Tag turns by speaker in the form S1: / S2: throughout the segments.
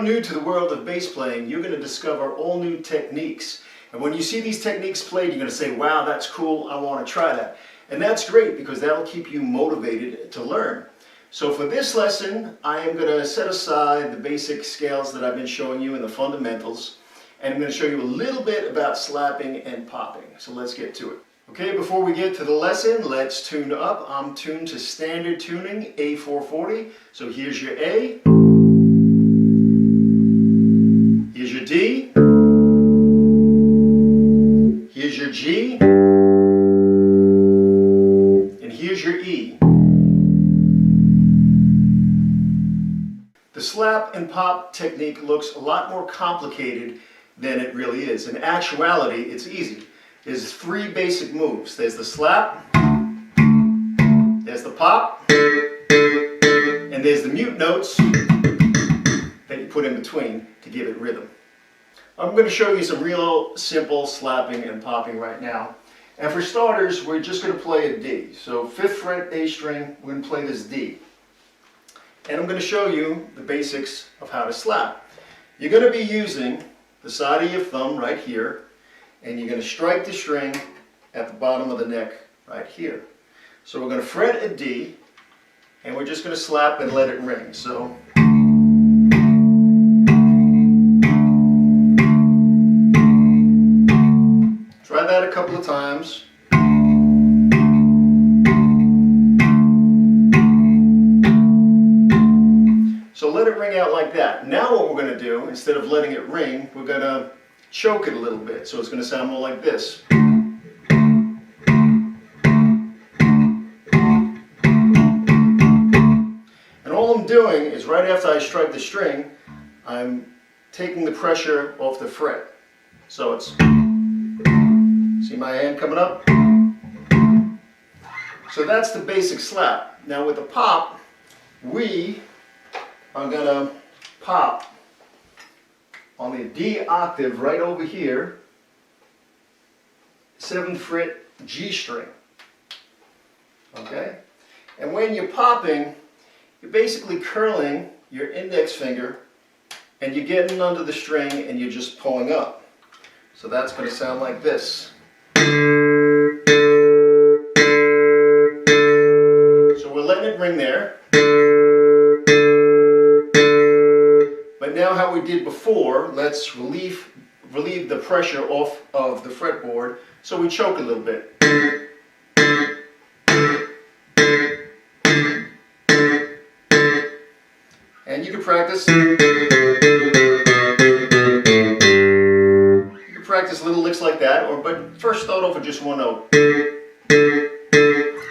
S1: new to the world of bass playing, you're going to discover all new techniques. And when you see these techniques played, you're going to say, wow, that's cool, I want to try that. And that's great because that'll keep you motivated to learn. So for this lesson, I am going to set aside the basic scales that I've been showing you and the fundamentals. And I'm going to show you a little bit about slapping and popping. So let's get to it. Okay, before we get to the lesson, let's tune up. I'm tuned to standard tuning, A440. So here's your A. Here's your D. Here's your G. And here's your E. The slap and pop technique looks a lot more complicated than it really is. In actuality, it's easy. There's three basic moves. There's the slap, there's the pop, and there's the mute notes that you put in between to give it rhythm. I'm going to show you some real simple slapping and popping right now. And for starters, we're just going to play a D. So 5th fret A string, we're going to play this D. And I'm going to show you the basics of how to slap. You're going to be using the side of your thumb right here, and you're going to strike the string at the bottom of the neck right here. So we're going to fret a D, and we're just going to slap and let it ring. So try that a couple of times. So let it ring out like that. Now what we're going to do, instead of letting it ring, we're going to choke it a little bit. So it's going to sound more like this. And all I'm doing is right after I strike the string, I'm taking the pressure off the fret. So it's, see my hand coming up? So that's the basic slap. Now with the pop, we are going to pop on the D octave right over here, 7th fret G string. Okay? And when you're popping, you're basically curling your index finger and you're getting under the string and you're just pulling up. So that's going to sound like this. So we're letting it ring there. But now how we did before, let's relieve the pressure off of the fretboard, so we choke a little bit. And you can practice. You can practice little licks like that, but first start off with just one note.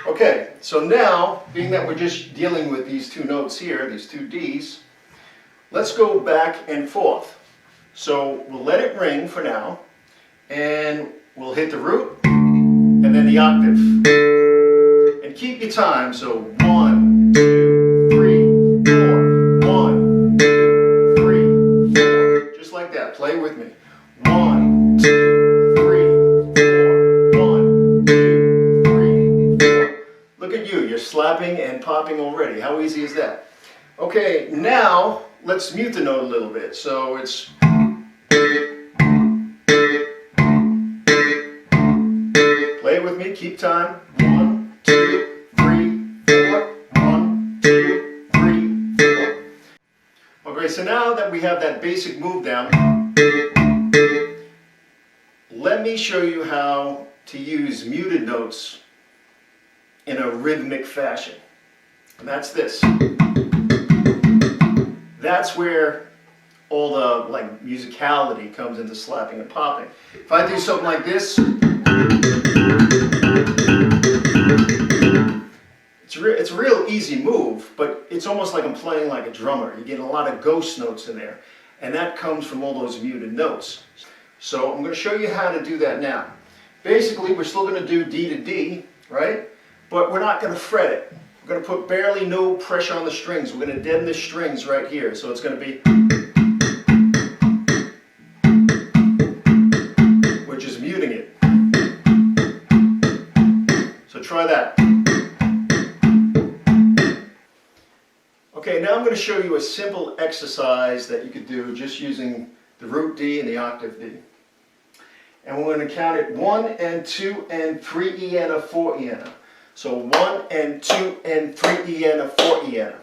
S1: Okay, so now, being that we're just dealing with these two notes here, these two Ds, let's go back and forth. So we'll let it ring for now, and we'll hit the root, and then the octave. And keep your time, so 1, 2, 3, 4, 1, 2, 3, 4. Just like that, play with me. 1, 2, 3, 4, 1, 2, 3, 4. Look at you, you're slapping and popping already. How easy is that? Okay, now let's mute the note a little bit. So it's play it with me, keep time. 1, 2, 3, 4. 1, 2, 3, 4. Okay, so now that we have that basic move down, let me show you how to use muted notes in a rhythmic fashion. And that's this. That's where all the musicality comes into slapping and popping. If I do something like this, it's a real easy move, but it's almost like I'm playing like a drummer. You get a lot of ghost notes in there, and that comes from all those muted notes. So I'm going to show you how to do that now. Basically, we're still going to do D to D, right? But we're not going to fret it. We're going to put barely no pressure on the strings. We're going to deaden the strings right here. So it's going to be, we're just muting it. So try that. Okay, now I'm going to show you a simple exercise that you could do just using the root D and the octave D. And we're going to count it 1 and 2 and 3 eana, 4 eana. So 1 and 2 and 3 eana, 4 eana.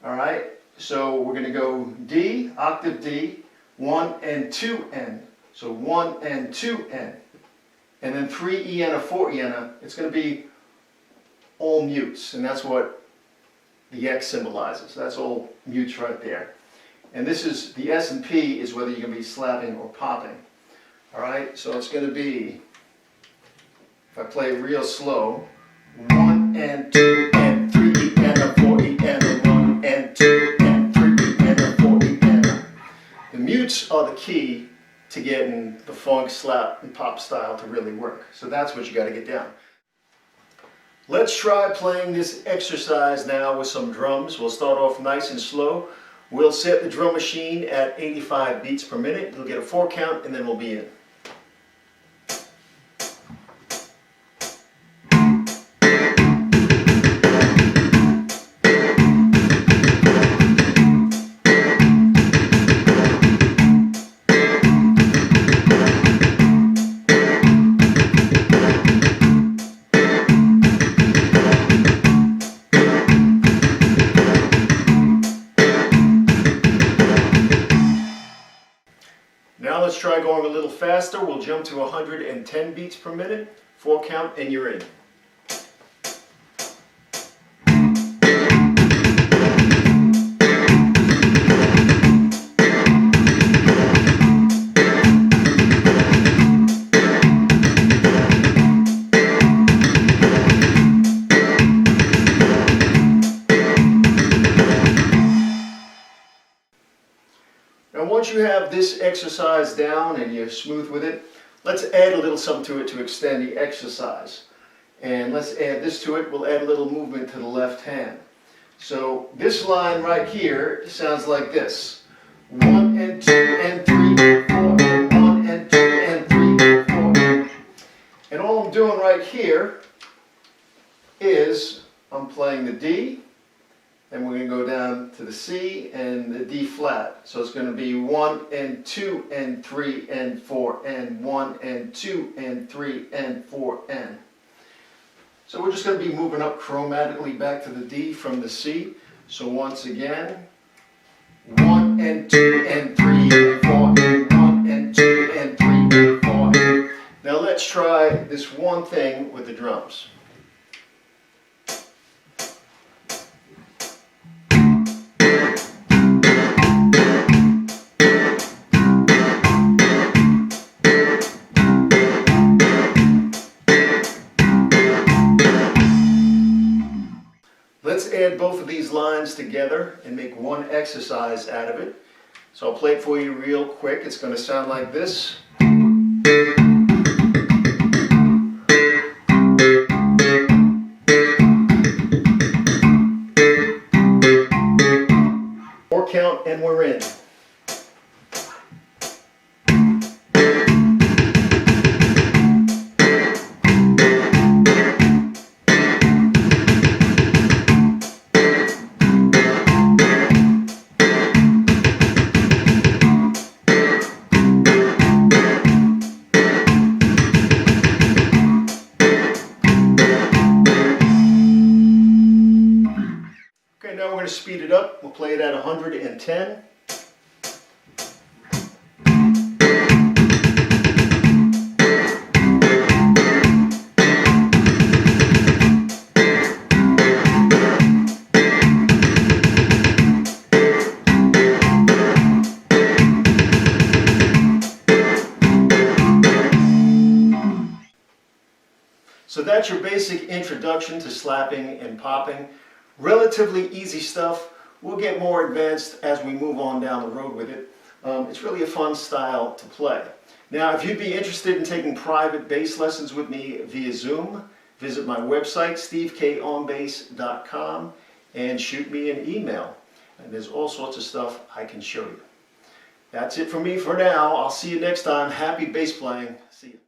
S1: Alright, so we're going to go D, octave D, 1 and 2 N. So 1 and 2 N. And then 3 eana, 4 eana. It's going to be all mutes, and that's what the X symbolizes. That's all mutes right there. And this is, the S and P is whether you're going to be slapping or popping. Alright, so it's going to be, if I play it real slow, 1 and 2 and 3 eana, 4 eana, 1 and 2 and 3 eana, 4 eana. The mutes are the key to getting the funk, slap, and pop style to really work. So that's what you got to get down. Let's try playing this exercise now with some drums. We'll start off nice and slow. We'll set the drum machine at 85 beats per minute. You'll get a 4 count and then we'll be in. Now let's try going a little faster. We'll jump to 110 beats per minute, 4 count, and you're in. Now once you have this exercise down and you're smooth with it, let's add a little something to it to extend the exercise. And let's add this to it. We'll add a little movement to the left hand. So this line right here sounds like this. 1 and 2 and 3 and 4 and 1 and 2 and 3 and 4. And all I'm doing right here is I'm playing the D. Then we're going to go down to the C and the D flat. So it's going to be 1 and 2 and 3 and 4 and 1 and 2 and 3 and 4 and. So we're just going to be moving up chromatically back to the D from the C. So once again, 1 and 2 and 3 and 4 and 1 and 2 and 3 and 4 and. Now let's try this one thing with the drums. Let's add both of these lines together and make one exercise out of it. So I'll play it for you real quick. It's going to sound like this. 4 count and we're in. Okay, now we're going to speed it up. We'll play it at 110. So that's your basic introduction to slapping and popping. Relatively easy stuff. We'll get more advanced as we move on down the road with it. It's really a fun style to play. Now, if you'd be interested in taking private bass lessons with me via Zoom, visit my website, stevekonbass.com, and shoot me an email. And there's all sorts of stuff I can show you. That's it for me for now. I'll see you next time. Happy bass playing. See you.